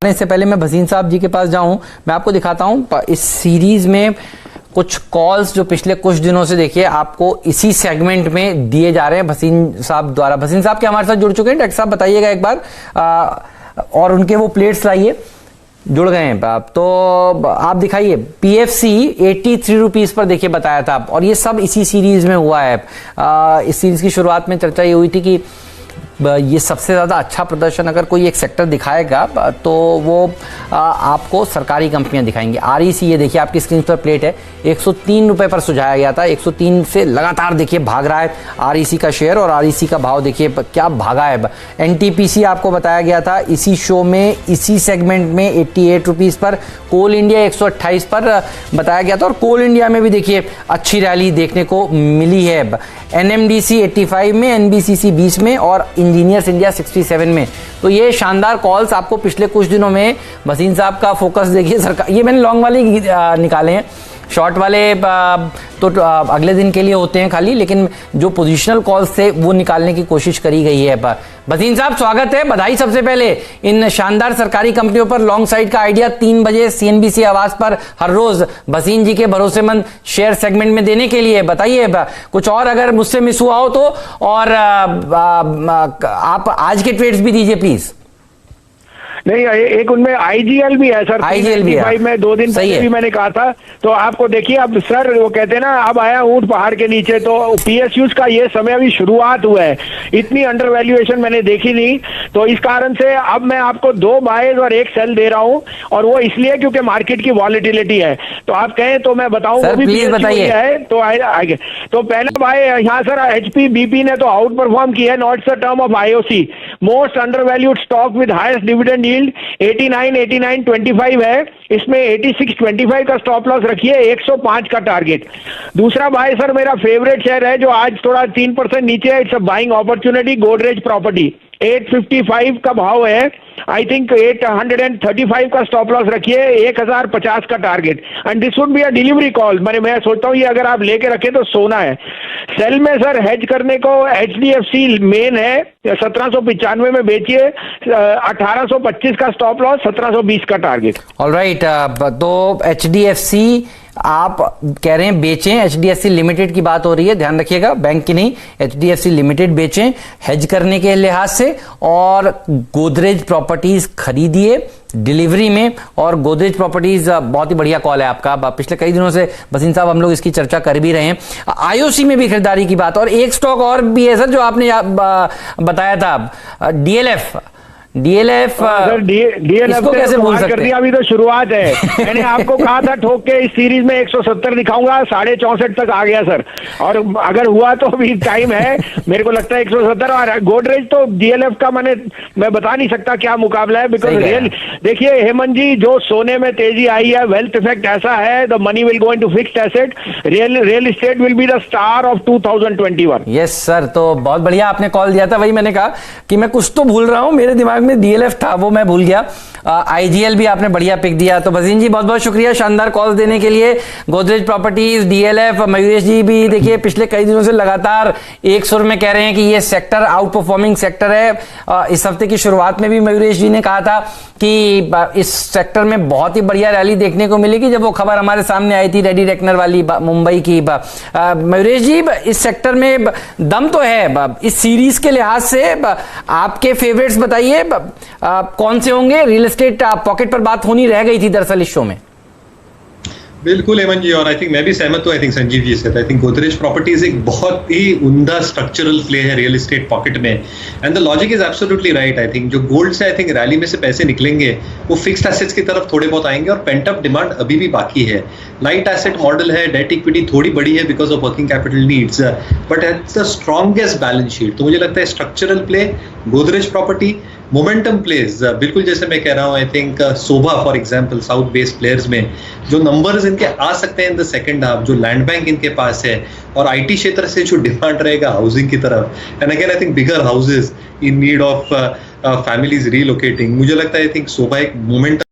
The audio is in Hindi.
इससे पहले मैं भसीन साहब जी के पास जाऊं, मैं आपको दिखाता हूं इस सीरीज में कुछ कॉल्स जो पिछले कुछ दिनों से देखिए आपको इसी सेगमेंट में दिए जा रहे हैं भसीन साहब द्वारा। भसीन साहब के हमारे साथ जुड़ चुके हैं, डॉक्टर साहब बताइएगा एक बार और उनके वो प्लेट्स लाइए। जुड़ गए हैं आप तो आप दिखाइए। पीएफसी 83 रुपीज पर देखिए बताया था और ये सब इसी सीरीज में हुआ है। इस सीरीज की शुरुआत में चर्चा ये हुई थी कि ये सबसे ज़्यादा अच्छा प्रदर्शन अगर कोई एक सेक्टर दिखाएगा तो वो आपको सरकारी कंपनियां दिखाएंगी। आरईसी ये देखिए आपकी स्क्रीन पर प्लेट है, 103 रुपए पर सुझाया गया था, 103 से लगातार देखिए भाग रहा है आरईसी का शेयर और आरईसी का भाव देखिए क्या भागा है। एनटीपीसी आपको बताया गया था इसी शो में इसी सेगमेंट में 88 रुपीज़ पर। कोल इंडिया 128 पर बताया गया था और कोल इंडिया में भी देखिए अच्छी रैली देखने को मिली है। एनएमडीसी 85 में, एनबीसीसी 20 में और इंजीनियर्स इंडिया 67 में। तो ये शानदार कॉल्स आपको पिछले कुछ दिनों में भसीन साहब का फोकस देखिए सरकार, ये मैंने लॉन्ग वाले निकाले हैं, शॉर्ट वाले तो अगले दिन के लिए होते हैं खाली, लेकिन जो पोजीशनल कॉल्स थे वो निकालने की कोशिश करी गई है। भसीन साहब स्वागत है, बधाई सबसे पहले इन शानदार सरकारी कंपनियों पर लॉन्ग साइड का आइडिया 3 बजे सीएनबीसी आवाज पर हर रोज भसीन जी के भरोसेमंद शेयर सेगमेंट में देने के लिए। बताइए कुछ और अगर मुझसे मिस हुआ हो तो, और आप आज के ट्रेड्स भी दीजिए प्लीज। नहीं, एक उनमें आईजीएल भी है सर, आईजीएल भी है। मैं 2 दिन पहले भी मैंने कहा था, तो आपको देखिए अब सर वो कहते हैं ना अब आया ऊंट पहाड़ के नीचे, तो पीएसयूज का ये समय अभी शुरुआत हुआ है, इतनी अंडर वैल्यूएशन मैंने देखी नहीं, तो इस कारण से अब मैं आपको 2 बायज और 1 सेल दे रहा हूं, और वो इसलिए क्योंकि मार्केट की वॉलिटिलिटी है। तो आप कहें तो मैं बताऊं वो भी बताइए है तो आगे। तो पहला बाय यहाँ सर एचपी बीपी ने तो आउट परफॉर्म किया है, not the term of IOC, most under valued stock with highest dividend yield 89.25 है, इसमें 86.25 का स्टॉप लॉस रखिए, 105 का टारगेट। दूसरा बाय सर मेरा फेवरेट शेयर है जो आज थोड़ा 3% नीचे है, it's a buying opportunity, Godrej property, 855 का भाव है, आई थिंक 835 का स्टॉप लॉस रखिए, 1050 का target, and this would be a delivery call. मैं सोचता हूँ ये अगर आप लेके रखे तो सोना है। सेल में सर हेज करने को एचडीएफसी मेन है, 1795 में बेचिए, 1825 का स्टॉप लॉस, 1720 का टारगेट। ऑलराइट, तो एचडीएफसी आप कह रहे हैं बेचें, एचडीएफसी लिमिटेड की बात हो रही है, ध्यान रखिएगा, बैंक की नहीं, एचडीएफसी लिमिटेड बेचें हेज करने के लिहाज से, और गोदरेज प्रॉपर्टीज खरीदिए डिलीवरी में। और गोदरेज प्रॉपर्टीज बहुत ही बढ़िया कॉल है आपका, पिछले कई दिनों से भसीन साहब हम लोग इसकी चर्चा कर भी रहे हैं। आईओसी में भी खरीदारी की बात, और एक स्टॉक और भी है सर जो आपने बताया था, डीएलएफ इसको कैसे भूल सकते हैं? अभी तो शुरुआत है। मैंने आपको कहा था ठोक के इस सीरीज में 170 दिखाऊंगा, 64.5 तक आ गया सर, और अगर हुआ तो अभी टाइम है, मेरे को लगता है 170। और गोदरेज तो डीएलएफ का मैं बता नहीं सकता क्या मुकाबला है, बिकॉज रियल देखिए हेमंत जी, जो सोने में तेजी आई है, वेल्थ इफेक्ट ऐसा है, the money will go into fixed asset, real estate will be the star of 2021। Yes sir, तो बहुत बढ़िया आपने कॉल दिया था, वही मैंने कहा कि मैं कुछ तो भूल रहा हूं, मेरे दिमाग में डीएलएफ था वो मैं भूल गया। आईजीएल भी आपने बढ़िया पिक दिया, तो भसीन जी बहुत बहुत शुक्रिया शानदार कॉल्स देने के लिए। गोदरेज प्रॉपर्टीज, डीएलएफ, मयूरेश जी भी देखिए पिछले कई दिनों से लगातार एक सुर में कह रहे हैं कि ये सेक्टर आउट परफॉर्मिंग सेक्टर है। इस हफ्ते की शुरुआत में भी मयूरेश जी ने कहा था कि इस सेक्टर में बहुत ही बढ़िया रैली देखने को मिलेगी, जब वो खबर हमारे सामने आई थी रेडी रेकनर वाली मुंबई की। मयूरेश जी, इस सेक्टर में दम तो है, इस सीरीज के लिहाज से आपके फेवरेट्स बताइए कौन से होंगे? रियल एस्टेट पॉकेट पर बात होनी रह गई थी दरअसल इस शो में। बिल्कुल हेमंत जी, और आई थिंक मैं भी सहमत हूँ, आई थिंक संजीव जी से। आई थिंक गोदरेज प्रॉपर्टीज एक बहुत ही उम्दा स्ट्रक्चरल प्ले है रियल एस्टेट पॉकेट में, and the logic is absolutely right. I think जो गोल्ड से आई थिंक रैली में से पैसे निकलेंगे वो फिक्स्ड एसेट्स की तरफ थोड़े बहुत आएंगे, और पेंट अप डिमांड अभी भी बाकी है। लाइट एसेट मॉडल है, डेट इक्विटी थोड़ी बड़ी है because of working capital needs, but it's the strongest balance sheet. तो मुझे लगता है structural play Godrej property, momentum plays बिल्कुल जैसे मैं कह रहा हूँ, I think Sobha for example, south based players में जो नंबर्स इनके आ सकते हैं इन द सेकंड हाफ, जो लैंड बैंक इनके पास है, और आईटी क्षेत्र से जो डिमांड रहेगा हाउसिंग की तरफ, and again I think bigger houses in need of families relocating, मुझे लगता है आई थिंक सोभा एक मोमेंटम